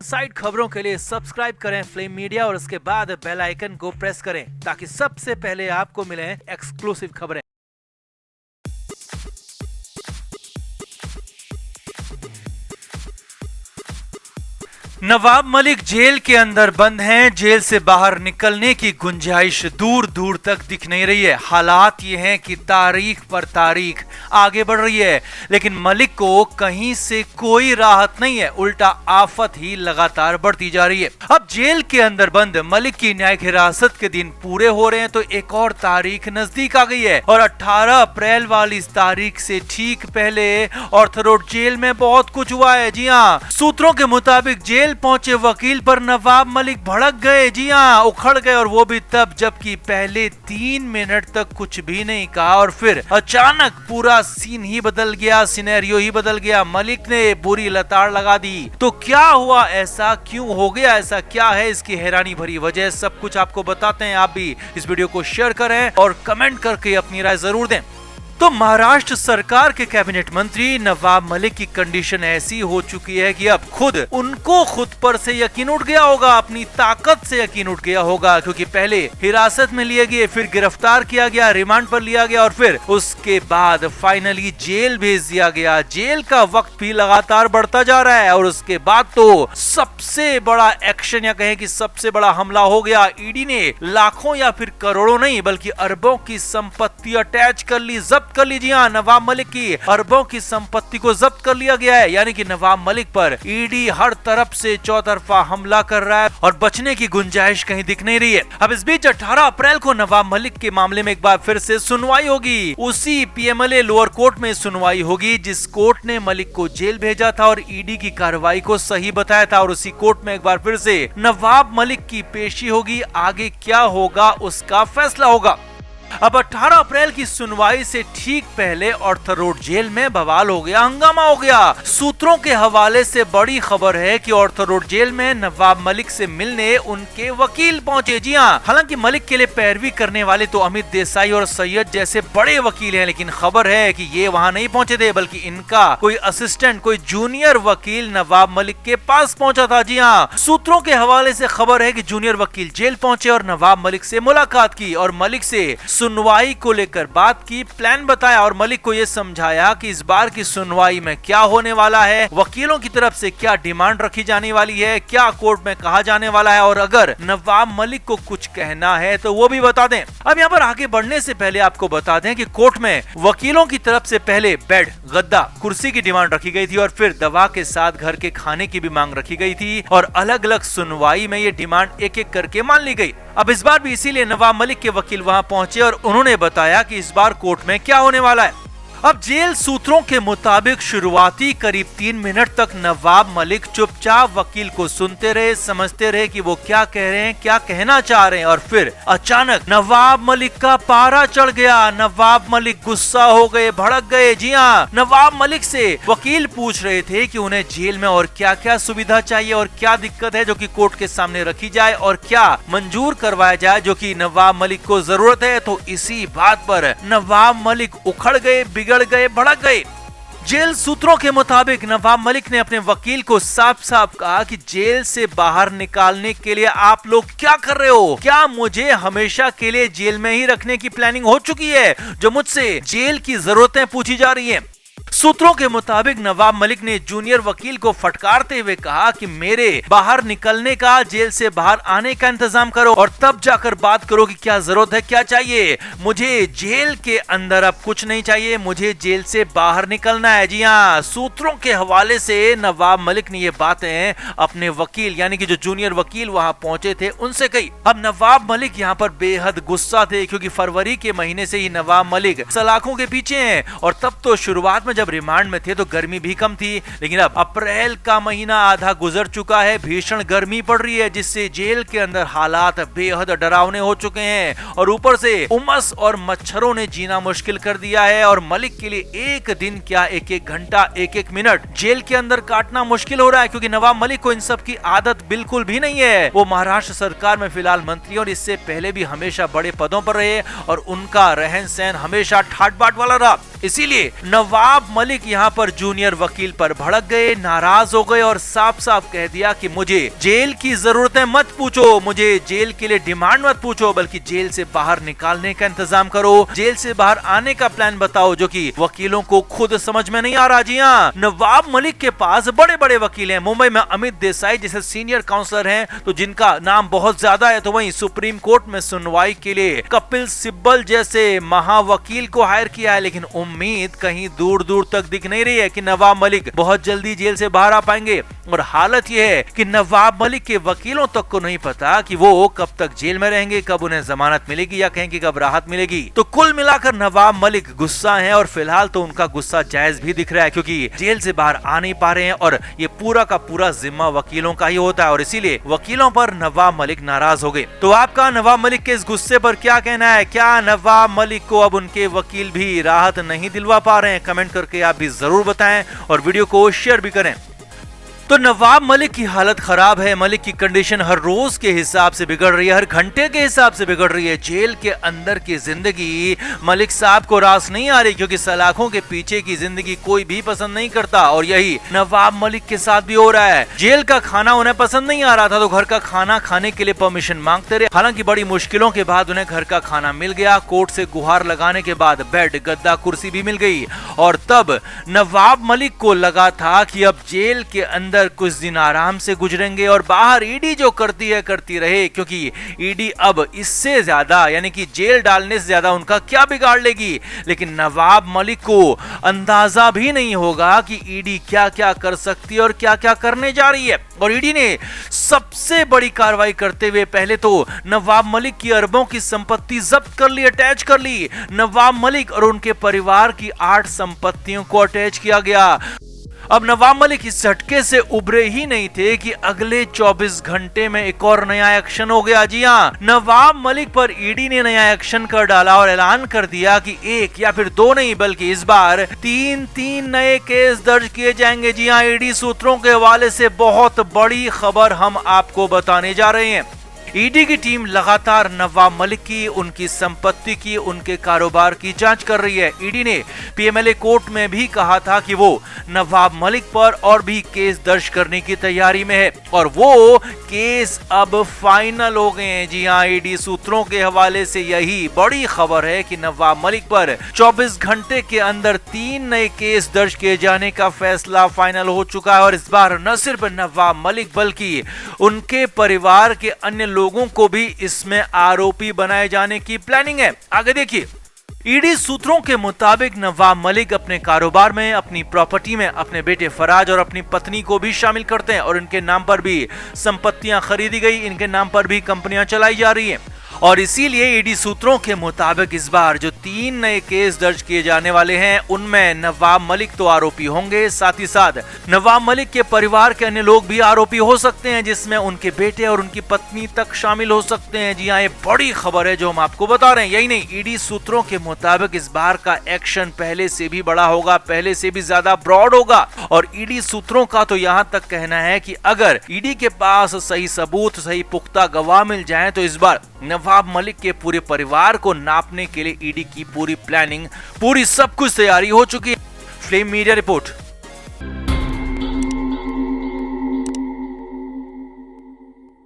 Side खबरों के लिए सब्सक्राइब करें फ्लेम मीडिया और उसके बाद बेल आइकन को प्रेस करें ताकि सबसे पहले आपको मिले एक्सक्लूसिव खबरें। नवाब मलिक जेल के अंदर बंद हैं। जेल से बाहर निकलने की गुंजाइश दूर दूर तक दिख नहीं रही है। हालात ये हैं कि तारीख पर तारीख आगे बढ़ रही है, लेकिन मलिक को कहीं से कोई राहत नहीं है, उल्टा आफत ही लगातार बढ़ती जा रही है। अब जेल के अंदर बंद मलिक की न्यायिक हिरासत के दिन पूरे हो रहे हैं तो एक और तारीख नजदीक आ गई है और 18 अप्रैल वाली इस तारीख से ठीक पहले ऑर्थर रोड जेल में बहुत कुछ हुआ है। जी हाँ, सूत्रों के मुताबिक जेल पहुंचे वकील पर नवाब मलिक भड़क गए। जी हाँ, उखड़ गए और वो भी तब जबकि पहले 3 मिनट तक कुछ भी नहीं कहा और फिर अचानक पूरा सीन ही बदल गया, सिनेरियो ही बदल गया। मलिक ने बुरी लताड़ लगा दी। तो क्या हुआ, ऐसा क्यों हो गया, ऐसा क्या है, इसकी हैरानी भरी वजह, सब कुछ आपको बताते हैं। आप भी इस वीडियो को शेयर करें और कमेंट करके अपनी राय जरूर दें। तो महाराष्ट्र सरकार के कैबिनेट मंत्री नवाब मलिक की कंडीशन ऐसी हो चुकी है कि अब उनको खुद पर से यकीन उठ गया होगा, अपनी ताकत से यकीन उठ गया होगा, क्योंकि पहले हिरासत में लिए गए, फिर गिरफ्तार किया गया, रिमांड पर लिया गया और फिर उसके बाद फाइनली जेल भेज दिया गया। जेल का वक्त भी लगातार बढ़ता जा रहा है और उसके बाद तो सबसे बड़ा एक्शन या कहें कि सबसे बड़ा हमला हो गया। ईडी ने लाखों या फिर करोड़ों नहीं बल्कि अरबों की संपत्ति अटैच कर ली, जब्त कर लीजिए। नवाब मलिक की अरबों की संपत्ति को जब्त कर लिया गया है, यानी कि नवाब मलिक पर ईडी हर तरफ से चौतरफा हमला कर रहा है और बचने की गुंजाइश कहीं दिख नहीं रही है। अब इस बीच 18 अप्रैल को नवाब मलिक के मामले में एक बार फिर से सुनवाई होगी। उसी पीएमएलए लोअर कोर्ट में सुनवाई होगी जिस कोर्ट ने मलिक को जेल भेजा था और ईडी की कार्रवाई को सही बताया था, और उसी कोर्ट में एक बार फिर से नवाब मलिक की पेशी होगी। आगे क्या होगा उसका फैसला होगा। अब 18 अप्रैल की सुनवाई से ठीक पहले ऑर्थर रोड जेल में बवाल हो गया, हंगामा हो गया। सूत्रों के हवाले से बड़ी खबर है कि ऑर्थर रोड जेल में नवाब मलिक से मिलने उनके वकील पहुंचे। जी हाँ, हालांकि मलिक के लिए पैरवी करने वाले तो अमित देसाई और सैयद जैसे बड़े वकील हैं, लेकिन खबर है कि ये वहां नहीं पहुंचे थे, बल्कि इनका कोई असिस्टेंट, कोई जूनियर वकील नवाब मलिक के पास पहुंचा था। जी हाँ, सूत्रों के हवाले से खबर है कि जूनियर वकील जेल पहुंचे और नवाब मलिक से मुलाकात की और मलिक से सुनवाई को लेकर बात की, प्लान बताया और मलिक को यह समझाया कि इस बार की सुनवाई में क्या होने वाला है, वकीलों की तरफ से क्या डिमांड रखी जाने वाली है, क्या कोर्ट में कहा जाने वाला है और अगर नवाब मलिक को कुछ कहना है तो वो भी बता दें। अब यहाँ पर आगे बढ़ने से पहले आपको बता दें कि कोर्ट में वकीलों की तरफ से पहले बेड, गद्दा, कुर्सी की डिमांड रखी गई थी और फिर दवा के साथ घर के खाने की भी मांग रखी गई थी और अलग अलग सुनवाई में ये डिमांड एक एक करके मान ली गई। अब इस बार भी इसीलिए नवाब मलिक के वकील वहां पहुंचे और उन्होंने बताया कि इस बार कोर्ट में क्या होने वाला है। अब जेल सूत्रों के मुताबिक शुरुआती करीब 3 मिनट तक नवाब मलिक चुपचाप वकील को सुनते रहे, समझते रहे कि वो क्या कह रहे हैं, क्या कहना चाह रहे हैं और फिर अचानक नवाब मलिक का पारा चढ़ गया। नवाब मलिक गुस्सा हो गए, भड़क गए। जी हाँ, नवाब मलिक से वकील पूछ रहे थे कि उन्हें जेल में और क्या क्या सुविधा चाहिए और क्या दिक्कत है जो कि कोर्ट के सामने रखी जाए और क्या मंजूर करवाया जाए जो कि नवाब मलिक को जरूरत है। तो इसी बात पर नवाब मलिक उखड़ गए, बिगड़ गए, भड़क गए। जेल सूत्रों के मुताबिक नवाब मलिक ने अपने वकील को साफ साफ कहा कि जेल से बाहर निकालने के लिए आप लोग क्या कर रहे हो? क्या मुझे हमेशा के लिए जेल में ही रखने की प्लानिंग हो चुकी है जो मुझसे जेल की जरूरतें पूछी जा रही हैं? सूत्रों के मुताबिक नवाब मलिक ने जूनियर वकील को फटकारते हुए कहा कि मेरे बाहर निकलने का, जेल से बाहर आने का इंतजाम करो और तब जाकर बात करो कि क्या जरूरत है, क्या चाहिए। मुझे जेल के अंदर अब कुछ नहीं चाहिए, मुझे जेल से बाहर निकलना है। जी हाँ, सूत्रों के हवाले से नवाब मलिक ने ये बातें अपने वकील यानी कि जो जूनियर वकील वहां पहुंचे थे उनसे कही। अब नवाब मलिक यहाँ पर बेहद गुस्सा थे क्योंकि फरवरी के महीने से ही नवाब मलिक सलाखों के पीछे हैं और तब तो शुरुआत में जब रिमांड में थे तो गर्मी भी कम थी, लेकिन अब अप्रैल का महीना आधा गुजर चुका है, भीषण गर्मी पड़ रही है जिससे जेल के अंदर हालात बेहद डरावने हो चुके हैं और ऊपर से उमस और मच्छरों ने जीना मुश्किल कर दिया है और मलिक के लिए एक दिन क्या एक एक घंटा, एक एक मिनट जेल के अंदर काटना मुश्किल हो रहा है क्योंकि नवाब मलिक को इन सब की आदत बिल्कुल भी नहीं है। वो महाराष्ट्र सरकार में फिलहाल मंत्री और इससे पहले भी हमेशा बड़े पदों पर रहे और उनका रहन सहन हमेशा ठाट बाट वाला रहा। इसीलिए नवाब मलिक यहाँ पर जूनियर वकील पर भड़क गए, नाराज हो गए और साफ साफ कह दिया कि मुझे जेल की जरूरतें मत पूछो, मुझे जेल के लिए डिमांड मत पूछो, बल्कि जेल से बाहर निकालने का इंतजाम करो, जेल से बाहर आने का प्लान बताओ, जो कि वकीलों को खुद समझ में नहीं आ रहा। जी हाँ, नवाब मलिक के पास बड़े बड़े वकील हैं। मुंबई में अमित देसाई जैसे सीनियर काउंसलर हैं, तो जिनका नाम बहुत ज्यादा है, तो वहीं सुप्रीम कोर्ट में सुनवाई के लिए कपिल सिब्बल जैसे महावकील को हायर किया है। लेकिन उम्मीद कहीं दूर दूर तक दिख नहीं रही है कि नवाब मलिक बहुत जल्दी जेल से बाहर आ पाएंगे। और हालत यह है कि नवाब मलिक के वकीलों तक को नहीं पता कि वो कब तक जेल में रहेंगे, कब उन्हें जमानत मिलेगी या कहेंगे कब राहत मिलेगी। तो कुल मिलाकर नवाब मलिक गुस्सा है और फिलहाल तो उनका गुस्सा जायज भी दिख रहा है, क्योंकि जेल से बाहर आ नहीं पा रहे हैं और ये पूरा का पूरा जिम्मा वकीलों का ही होता है और इसीलिए वकीलों पर नवाब मलिक नाराज हो गए। तो आपका नवाब मलिक के इस गुस्से पर क्या कहना है? क्या नवाब मलिक को अब उनके वकील भी राहत नहीं दिलवा पा रहे हैं? कमेंट करके आप भी जरूर बताएं और वीडियो को शेयर भी करें। तो नवाब मलिक की हालत खराब है। मलिक की कंडीशन हर रोज के हिसाब से बिगड़ रही है, हर घंटे के हिसाब से बिगड़ रही है। जेल के अंदर की जिंदगी मलिक साहब को रास नहीं आ रही, क्योंकि सलाखों के पीछे की जिंदगी कोई भी पसंद नहीं करता और यही नवाब मलिक के साथ भी हो रहा है। जेल का खाना उन्हें पसंद नहीं आ रहा था, तो घर का खाना खाने के लिए परमिशन मांगते रहे। हालांकि बड़ी मुश्किलों के बाद उन्हें घर का खाना मिल गया। कोर्ट से गुहार लगाने के बाद बेड, गद्दा, कुर्सी भी मिल गई और तब नवाब मलिक को लगा था कि अब जेल के अंदर कुछ दिन आराम से गुजरेंगे और बाहर ईडी जो करती है करती रहे, क्योंकि ईडी अब इससे ज्यादा यानी कि जेल डालने से ज्यादा उनका क्या बिगाड़ लेगी। लेकिन नवाब मलिक को अंदाजा भी नहीं होगा कि ईडी क्या क्या कर सकती है और क्या क्या करने जा रही है। और ईडी ने सबसे बड़ी कार्रवाई करते हुए पहले तो नवाब मलिक की अरबों की संपत्ति जब्त कर ली, अटैच कर ली। नवाब मलिक और उनके परिवार की 8 संपत्तियों को अटैच किया गया। अब नवाब मलिक इस झटके से उभरे ही नहीं थे कि अगले 24 घंटे में एक और नया एक्शन हो गया। जी हाँ, नवाब मलिक पर ईडी ने नया एक्शन कर डाला और ऐलान कर दिया कि 1 या फिर 2 नहीं बल्कि इस बार 3 नए केस दर्ज किए जाएंगे। जी हाँ, ईडी सूत्रों के हवाले से बहुत बड़ी खबर हम आपको बताने जा रहे हैं। ईडी की टीम लगातार नवाब मलिक की, उनकी संपत्ति की, उनके कारोबार की जांच कर रही है। ईडी ने पीएमएलए कोर्ट में भी कहा था कि वो नवाब मलिक पर और भी केस दर्ज करने की तैयारी में है और वो केस अब फाइनल हो गए हैं। जी हाँ, ईडी सूत्रों के हवाले से यही बड़ी खबर है कि नवाब मलिक पर 24 घंटे के अंदर 3 नए केस दर्ज किए जाने का फैसला फाइनल हो चुका है। और इस बार न सिर्फ नवाब मलिक बल्कि उनके परिवार के अन्य लोगों को भी इसमें आरोपी बनाए जाने की प्लानिंग है। आगे देखिए, ईडी सूत्रों के मुताबिक नवाब मलिक अपने कारोबार में, अपनी प्रॉपर्टी में अपने बेटे फराज और अपनी पत्नी को भी शामिल करते हैं और इनके नाम पर भी संपत्तियां खरीदी गई, इनके नाम पर भी कंपनियां चलाई जा रही हैं। और इसीलिए ईडी सूत्रों के मुताबिक इस बार जो 3 नए केस दर्ज किए जाने वाले हैं उनमें नवाब मलिक तो आरोपी होंगे, साथ ही साथ नवाब मलिक के परिवार के अन्य लोग भी आरोपी हो सकते हैं, जिसमें उनके बेटे और उनकी पत्नी तक शामिल हो सकते हैं। जी हाँ, ये बड़ी खबर है जो हम आपको बता रहे हैं। यही नहीं, ईडी सूत्रों के मुताबिक इस बार का एक्शन पहले से भी बड़ा होगा, पहले से भी ज्यादा ब्रॉड होगा। और ईडी सूत्रों का तो यहाँ तक कहना है कि अगर ईडी के पास सही सबूत, सही पुख्ता गवाह मिल जाए तो इस बार नवाब मलिक के पूरे परिवार को नापने के लिए ईडी की पूरी प्लानिंग, पूरी सब कुछ तैयारी हो चुकी है। Flame media report.